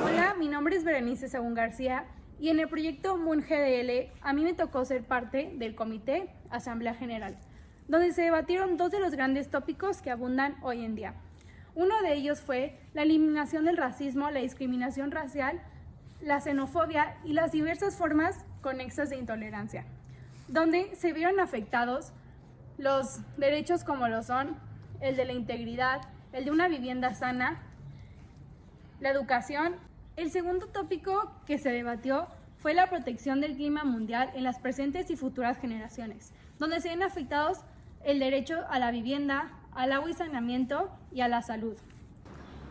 Hola, mi nombre es Berenice Según García y en el proyecto Moon GDL a mí me tocó ser parte del Comité Asamblea General, donde se debatieron dos de los grandes tópicos que abundan hoy en día. Uno de ellos fue la eliminación del racismo, la discriminación racial, la xenofobia y las diversas formas conexas de intolerancia, donde se vieron afectados los derechos como lo son el de la integridad, el de una vivienda sana, la educación. El segundo tópico que se debatió fue la protección del clima mundial en las presentes y futuras generaciones, donde se ven afectados el derecho a la vivienda, al agua y saneamiento y a la salud.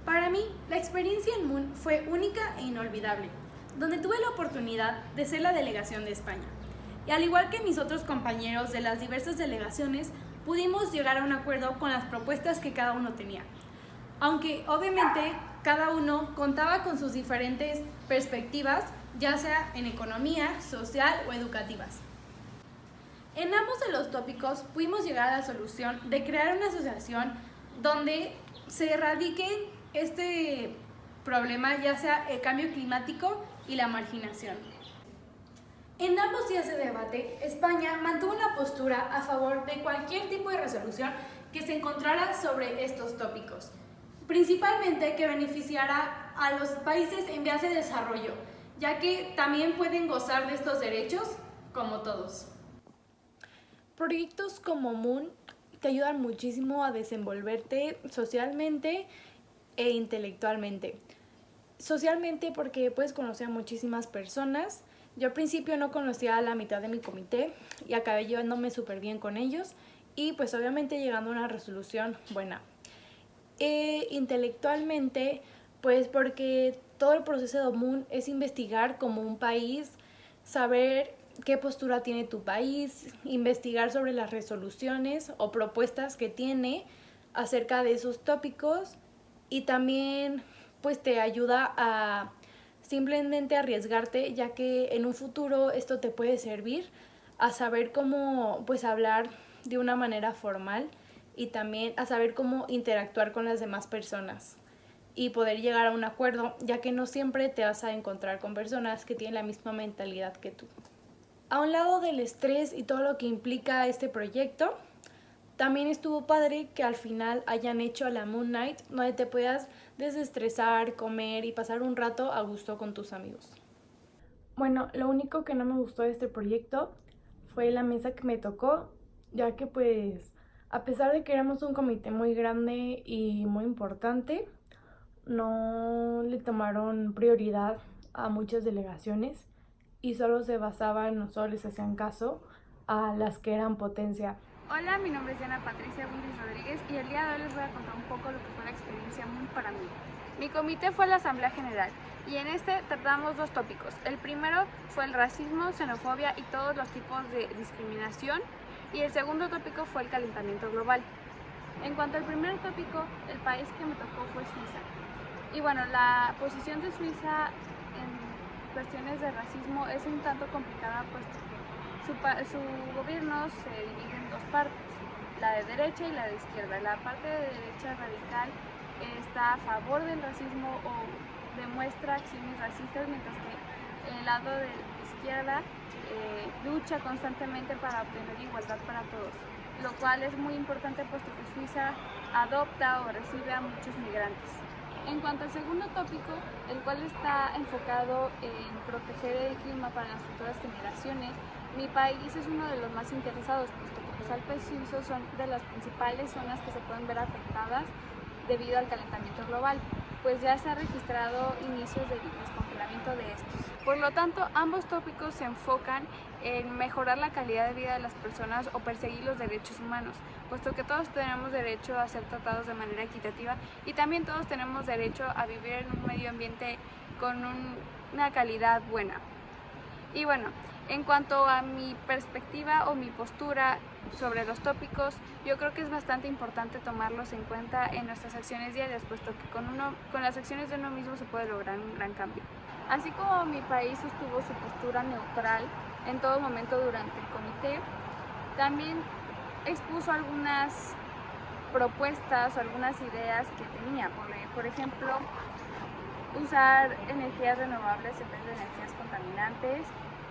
Para mí, la experiencia en Moon fue única e inolvidable, donde tuve la oportunidad de ser la delegación de España. Y al igual que mis otros compañeros de las diversas delegaciones, pudimos llegar a un acuerdo con las propuestas que cada uno tenía. Aunque obviamente cada uno contaba con sus diferentes perspectivas, ya sea en economía, social o educativas. En ambos de los tópicos pudimos llegar a la solución de crear una asociación donde se erradique este problema, ya sea el cambio climático y la marginación. En ambos días de debate, España mantuvo una postura a favor de cualquier tipo de resolución que se encontrara sobre estos tópicos, principalmente que beneficiara a los países en vías de desarrollo, ya que también pueden gozar de estos derechos como todos. Proyectos como Moon te ayudan muchísimo a desenvolverte socialmente e intelectualmente. Socialmente porque puedes conocer a muchísimas personas. Yo al principio no conocía a la mitad de mi comité y acabé llevándome súper bien con ellos y pues obviamente llegando a una resolución buena. Intelectualmente pues porque todo el proceso de Moon es investigar como un país, saber qué postura tiene tu país, investigar sobre las resoluciones o propuestas que tiene acerca de esos tópicos y también pues te ayuda a simplemente arriesgarte, ya que en un futuro esto te puede servir a saber cómo pues hablar de una manera formal y también a saber cómo interactuar con las demás personas y poder llegar a un acuerdo, ya que no siempre te vas a encontrar con personas que tienen la misma mentalidad que tú. A un lado del estrés y todo lo que implica este proyecto, también estuvo padre que al final hayan hecho la Moon Night, donde te puedas desestresar, comer y pasar un rato a gusto con tus amigos. Bueno, lo único que no me gustó de este proyecto fue la mesa que me tocó, ya que pues a pesar de que éramos un comité muy grande y muy importante, no le tomaron prioridad a muchas delegaciones y solo se basaban, no solo les hacían caso a las que eran potencia. Hola, mi nombre es Diana Patricia Willis Rodríguez y el día de hoy les voy a contar un poco lo que fue la experiencia Moon para mí. Mi comité fue la Asamblea General y en este tratamos dos tópicos. El primero fue el racismo, xenofobia y todos los tipos de discriminación y el segundo tópico fue el calentamiento global. En cuanto al primer tópico, el país que me tocó fue Suiza. Y bueno, la posición de Suiza en cuestiones de racismo es un tanto complicada, puesto que su gobierno se divide en dos partes, la de derecha y la de izquierda. La parte de derecha radical está a favor del racismo o demuestra acciones racistas, mientras que el lado de izquierda lucha constantemente para obtener igualdad para todos, lo cual es muy importante puesto que Suiza adopta o recibe a muchos migrantes. En cuanto al segundo tópico, el cual está enfocado en proteger el clima para las futuras generaciones, mi país es uno de los más interesados, puesto que los Alpes suizos son de las principales zonas que se pueden ver afectadas debido al calentamiento global, pues ya se ha registrado inicios del descongelamiento de estos. Por lo tanto, ambos tópicos se enfocan en mejorar la calidad de vida de las personas o perseguir los derechos humanos, puesto que todos tenemos derecho a ser tratados de manera equitativa y también todos tenemos derecho a vivir en un medio ambiente con una calidad buena. Y bueno, en cuanto a mi perspectiva o mi postura sobre los tópicos, yo creo que es bastante importante tomarlos en cuenta en nuestras acciones diarias, puesto que con las acciones de uno mismo se puede lograr un gran cambio. Así como mi país sostuvo su postura neutral en todo momento durante el comité, también expuso algunas propuestas o algunas ideas que tenía. Por ejemplo, usar energías renovables en vez de energías contaminantes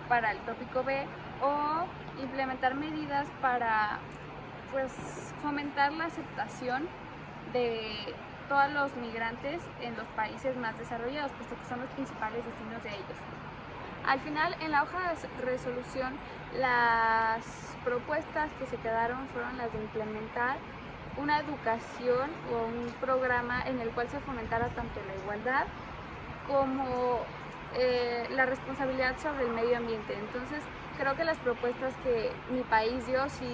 para el tópico B, o implementar medidas para pues fomentar la aceptación de todos los migrantes en los países más desarrollados, puesto que son los principales destinos de ellos. Al final, en la hoja de resolución, las propuestas que se quedaron fueron las de implementar una educación o un programa en el cual se fomentara tanto la igualdad como la responsabilidad sobre el medio ambiente. Entonces, creo que las propuestas que mi país dio sí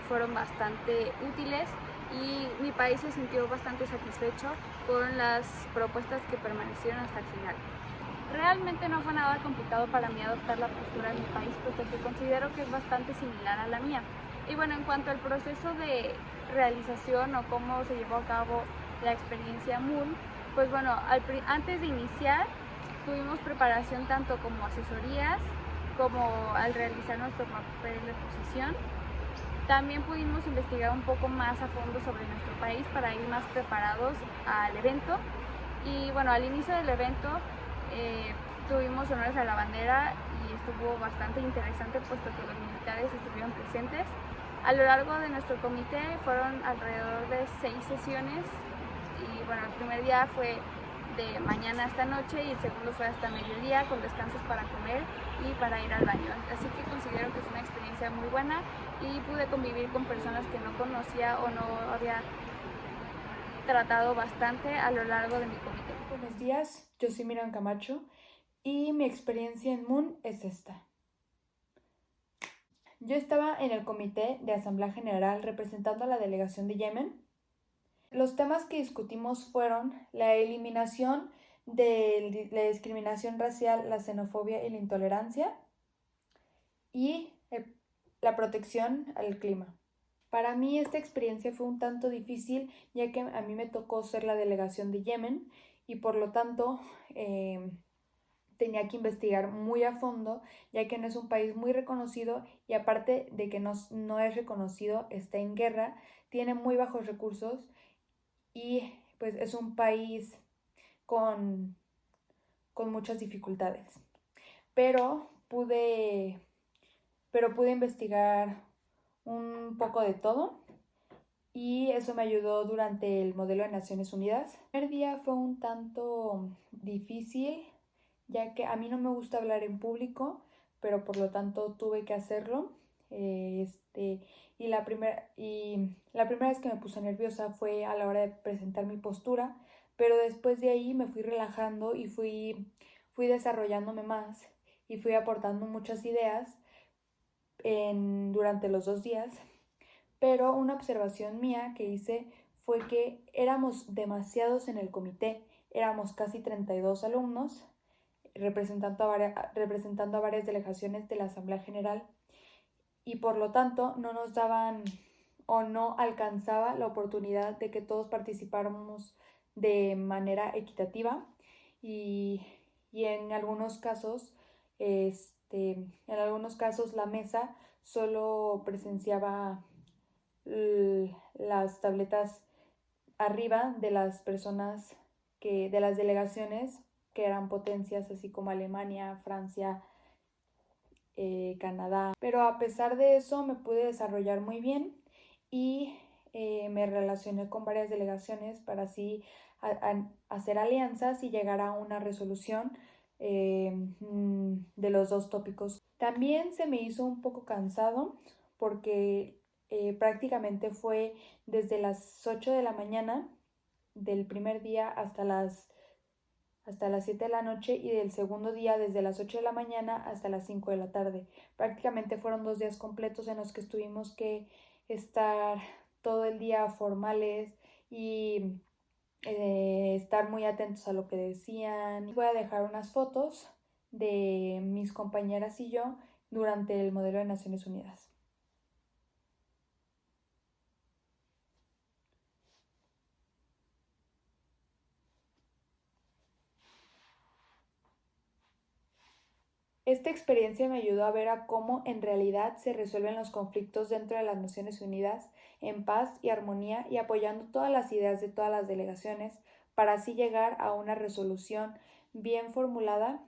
fueron bastante útiles y mi país se sintió bastante satisfecho con las propuestas que permanecieron hasta el final. Realmente no fue nada complicado para mí adoptar la postura de mi país, puesto que considero que es bastante similar a la mía. Y bueno, en cuanto al proceso de realización o cómo se llevó a cabo la experiencia Moon, pues bueno, antes de iniciar tuvimos preparación tanto como asesorías, como al realizar nuestro papel de posición. También pudimos investigar un poco más a fondo sobre nuestro país para ir más preparados al evento. Y bueno, al inicio del evento tuvimos honores a la bandera y estuvo bastante interesante, puesto que los militares estuvieron presentes. A lo largo de nuestro comité fueron alrededor de 6 sesiones y bueno, el primer día fue de mañana hasta noche y el segundo fue hasta mediodía, con descansos para comer y para ir al baño. Así que considero que fue una experiencia muy buena y pude convivir con personas que no conocía o no había tratado bastante a lo largo de mi comité. Buenos días, yo soy Miriam Camacho y mi experiencia en Moon es esta. Yo estaba en el comité de Asamblea General representando a la delegación de Yemen. Los temas que discutimos fueron la eliminación de la discriminación racial, la xenofobia y la intolerancia y la protección al clima. Para mí esta experiencia fue un tanto difícil, ya que a mí me tocó ser la delegación de Yemen y por lo tanto tenía que investigar muy a fondo, ya que no es un país muy reconocido y aparte de que no es reconocido, está en guerra, tiene muy bajos recursos y pues es un país con muchas dificultades. Pero pude investigar un poco de todo y eso me ayudó durante el modelo de Naciones Unidas. El primer día fue un tanto difícil, ya que a mí no me gusta hablar en público, pero por lo tanto tuve que hacerlo. Y la primera vez que me puse nerviosa fue a la hora de presentar mi postura, pero después de ahí me fui relajando y fui desarrollándome más y fui aportando muchas ideas durante los 2 días. Pero una observación mía que hice fue que éramos demasiados en el comité, éramos casi 32 alumnos representando a varias delegaciones de la Asamblea General y por lo tanto no nos daban o no alcanzaba la oportunidad de que todos participáramos de manera equitativa y en algunos casos la mesa solo presenciaba las tabletas arriba de las personas de las delegaciones que eran potencias así como Alemania, Francia, Canadá. Pero a pesar de eso me pude desarrollar muy bien y me relacioné con varias delegaciones para así hacer alianzas y llegar a una resolución de los 2 tópicos. También se me hizo un poco cansado porque prácticamente fue desde las 8 de la mañana del primer día hasta las 7 de la noche y del segundo día desde las 8 de la mañana hasta las 5 de la tarde. Prácticamente fueron 2 días completos en los que tuvimos que estar todo el día formales y estar muy atentos a lo que decían. Voy a dejar unas fotos de mis compañeras y yo durante el modelo de Naciones Unidas. Esta experiencia me ayudó a ver a cómo en realidad se resuelven los conflictos dentro de las Naciones Unidas en paz y armonía y apoyando todas las ideas de todas las delegaciones para así llegar a una resolución bien formulada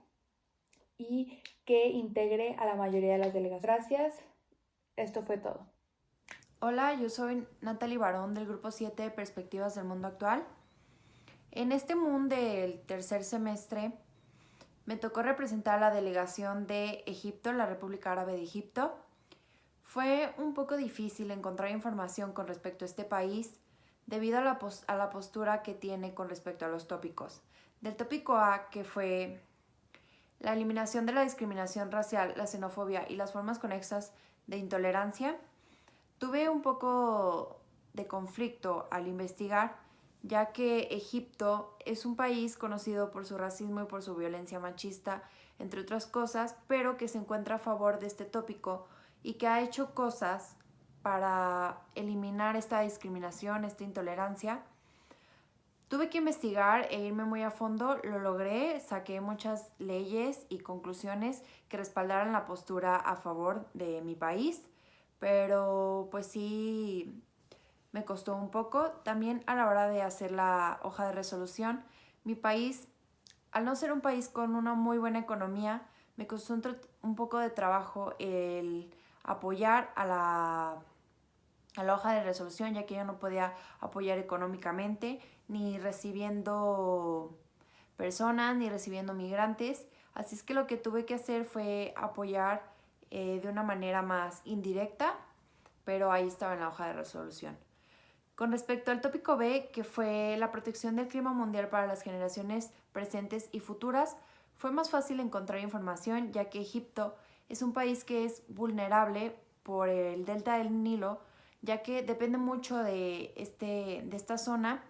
y que integre a la mayoría de las delegaciones. Gracias, esto fue todo. Hola, yo soy Natalie Barón del Grupo 7 de Perspectivas del Mundo Actual. En este MUN del tercer semestre me tocó representar a la delegación de Egipto, la República Árabe de Egipto. Fue un poco difícil encontrar información con respecto a este país debido a la postura que tiene con respecto a los tópicos. Del tópico A, que fue la eliminación de la discriminación racial, la xenofobia y las formas conexas de intolerancia, tuve un poco de conflicto al investigar, ya que Egipto es un país conocido por su racismo y por su violencia machista, entre otras cosas, pero que se encuentra a favor de este tópico y que ha hecho cosas para eliminar esta discriminación, esta intolerancia. Tuve que investigar e irme muy a fondo, lo logré, saqué muchas leyes y conclusiones que respaldaran la postura a favor de mi país, pero pues sí me costó un poco. También a la hora de hacer la hoja de resolución, mi país, al no ser un país con una muy buena economía, me costó un poco de trabajo el apoyar a la hoja de resolución, ya que yo no podía apoyar económicamente, ni recibiendo personas, ni recibiendo migrantes. Así es que lo que tuve que hacer fue apoyar de una manera más indirecta, pero ahí estaba en la hoja de resolución. Con respecto al tópico B, que fue la protección del clima mundial para las generaciones presentes y futuras, fue más fácil encontrar información, ya que Egipto es un país que es vulnerable por el delta del Nilo, ya que depende mucho de esta zona,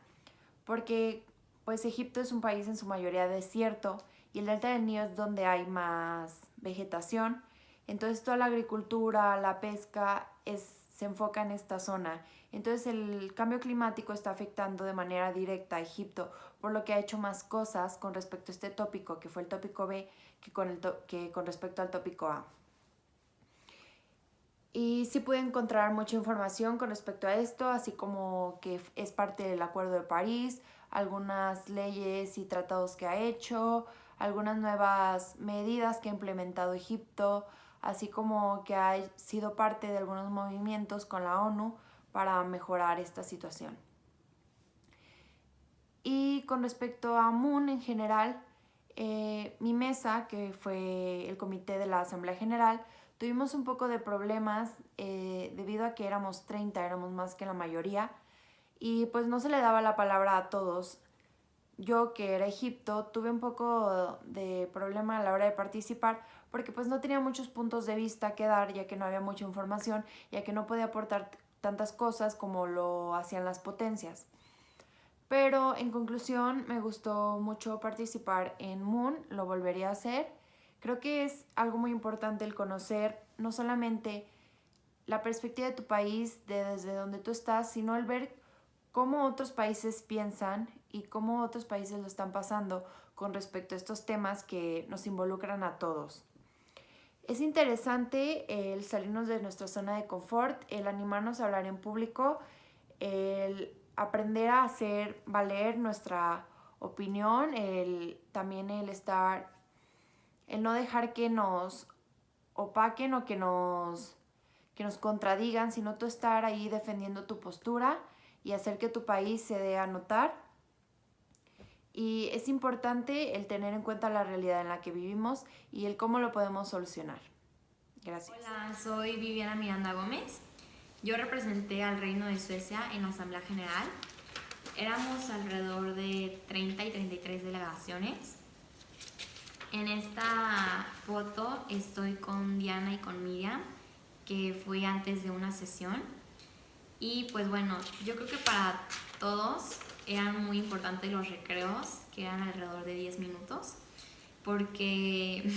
porque pues Egipto es un país en su mayoría desierto y el delta del Nilo es donde hay más vegetación. Entonces toda la agricultura, la pesca se enfoca en esta zona. Entonces el cambio climático está afectando de manera directa a Egipto, por lo que ha hecho más cosas con respecto a este tópico, que fue el tópico B, que con respecto al tópico A. Y sí pude encontrar mucha información con respecto a esto, así como que es parte del Acuerdo de París, algunas leyes y tratados que ha hecho, algunas nuevas medidas que ha implementado Egipto, así como que ha sido parte de algunos movimientos con la ONU para mejorar esta situación. Y con respecto a MUN en general, mi mesa, que fue el comité de la Asamblea General, tuvimos un poco de problemas debido a que éramos 30, éramos más que la mayoría, y pues no se le daba la palabra a todos. Yo, que era Egipto, tuve un poco de problema a la hora de participar porque pues no tenía muchos puntos de vista que dar, ya que no había mucha información, ya que no podía aportar tantas cosas como lo hacían las potencias. Pero en conclusión, me gustó mucho participar en MUN, lo volvería a hacer. Creo que es algo muy importante el conocer no solamente la perspectiva de tu país, desde donde tú estás, sino el ver cómo otros países piensan y cómo otros países lo están pasando con respecto a estos temas que nos involucran a todos. Es interesante el salirnos de nuestra zona de confort, el animarnos a hablar en público, el aprender a hacer valer nuestra opinión, también el no dejar que nos opaquen o que nos contradigan, sino tú estar ahí defendiendo tu postura y hacer que tu país se dé a notar. Y es importante el tener en cuenta la realidad en la que vivimos y el cómo lo podemos solucionar. Gracias. Hola, soy Viviana Miranda Gómez. Yo representé al Reino de Suecia en la Asamblea General. Éramos alrededor de 30 y 33 delegaciones. En esta foto estoy con Diana y con Miriam, que fue antes de una sesión. Y pues bueno, yo creo que para todos eran muy importantes los recreos, que eran alrededor de 10 minutos, porque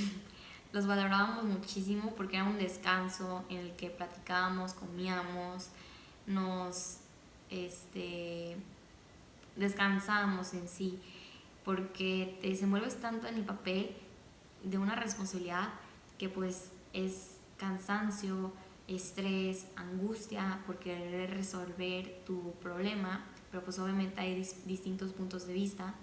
los valorábamos muchísimo, porque era un descanso en el que platicábamos, comíamos, nos descansábamos en sí, porque te desenvuelves tanto en el papel de una responsabilidad que pues es cansancio, estrés, angustia por querer resolver tu problema, pero pues obviamente hay distintos puntos de vista.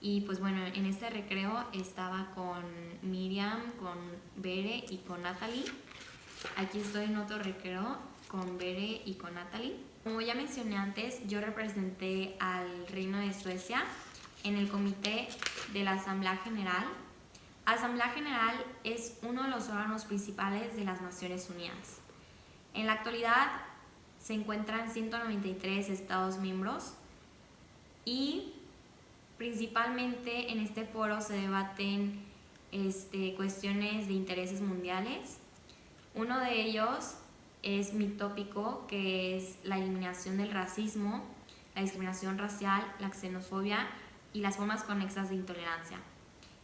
Y pues bueno, en este recreo estaba con Miriam, con Bere y con Natalie. Aquí estoy en otro recreo con Bere y con Natalie. Como ya mencioné antes, yo representé al Reino de Suecia en el comité de la Asamblea General. Asamblea General es uno de los órganos principales de las Naciones Unidas. En la actualidad se encuentran 193 Estados miembros y principalmente en este foro se debaten cuestiones de intereses mundiales. Uno de ellos es mi tópico, que es la eliminación del racismo, la discriminación racial, la xenofobia y las formas conexas de intolerancia.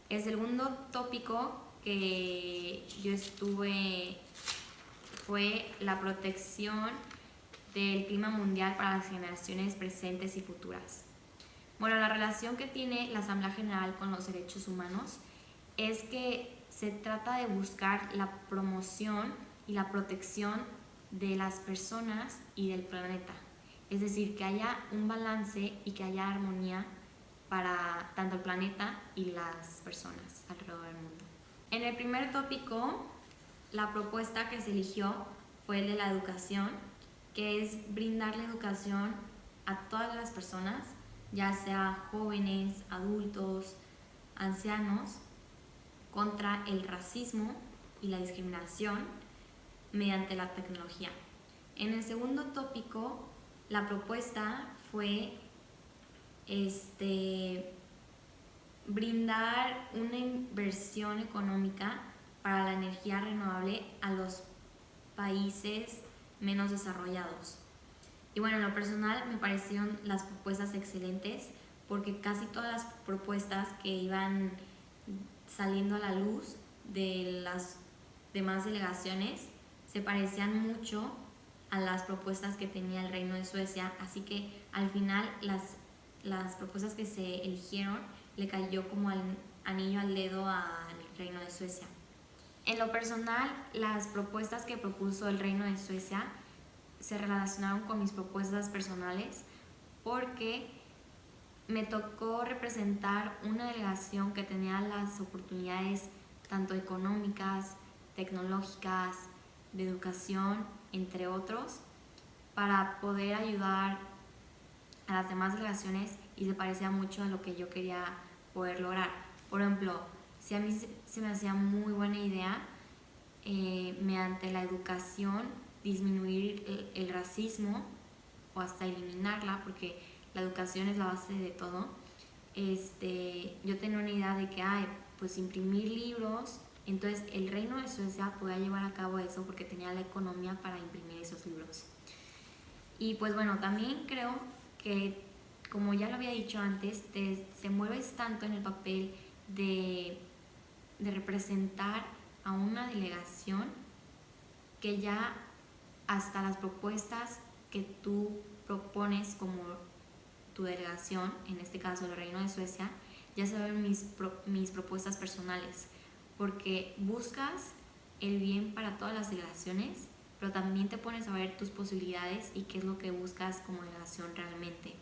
El segundo tópico que yo estuve fue la protección del clima mundial para las generaciones presentes y futuras. Bueno, la relación que tiene la Asamblea General con los derechos humanos es que se trata de buscar la promoción y la protección de las personas y del planeta. Es decir, que haya un balance y que haya armonía para tanto el planeta y las personas alrededor del mundo. En el primer tópico, la propuesta que se eligió fue el de la educación, que es brindar la educación a todas las personas, ya sea jóvenes, adultos, ancianos, contra el racismo y la discriminación mediante la tecnología. En el segundo tópico, la propuesta fue brindar una inversión económica para la energía renovable a los países menos desarrollados. Y bueno, en lo personal me parecieron las propuestas excelentes porque casi todas las propuestas que iban saliendo a la luz de las demás delegaciones se parecían mucho a las propuestas que tenía el Reino de Suecia, así que al final las propuestas que se eligieron le cayó como anillo al dedo al Reino de Suecia. En lo personal, las propuestas que propuso el Reino de Suecia se relacionaron con mis propuestas personales porque me tocó representar una delegación que tenía las oportunidades tanto económicas, tecnológicas, de educación, entre otros, para poder ayudar a las demás delegaciones y se parecía mucho a lo que yo quería poder lograr. Por ejemplo, si a mí se me hacía muy buena idea mediante la educación disminuir el racismo o hasta eliminarla, porque la educación es la base de todo. Yo tenía una idea de que pues imprimir libros, entonces el Reino de Suecia podía llevar a cabo eso porque tenía la economía para imprimir esos libros. Y pues bueno, también creo que, como ya lo había dicho antes, te envuelves tanto en el papel de representar a una delegación que ya hasta las propuestas que tú propones como tu delegación, en este caso el Reino de Suecia, ya se ven mis propuestas personales, porque buscas el bien para todas las delegaciones, pero también te pones a ver tus posibilidades y qué es lo que buscas como delegación realmente.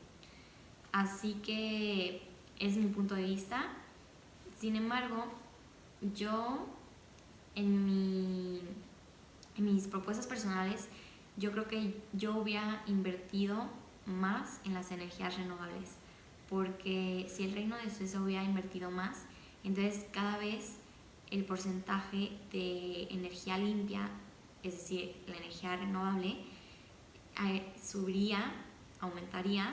Así que es mi punto de vista. Sin embargo, yo en mis propuestas personales, yo creo que yo hubiera invertido más en las energías renovables, porque si el Reino de Suecia hubiera invertido más, entonces cada vez el porcentaje de energía limpia, es decir, la energía renovable, subiría, aumentaría,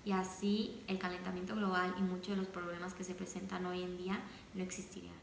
y así el calentamiento global y muchos de los problemas que se presentan hoy en día no existirían.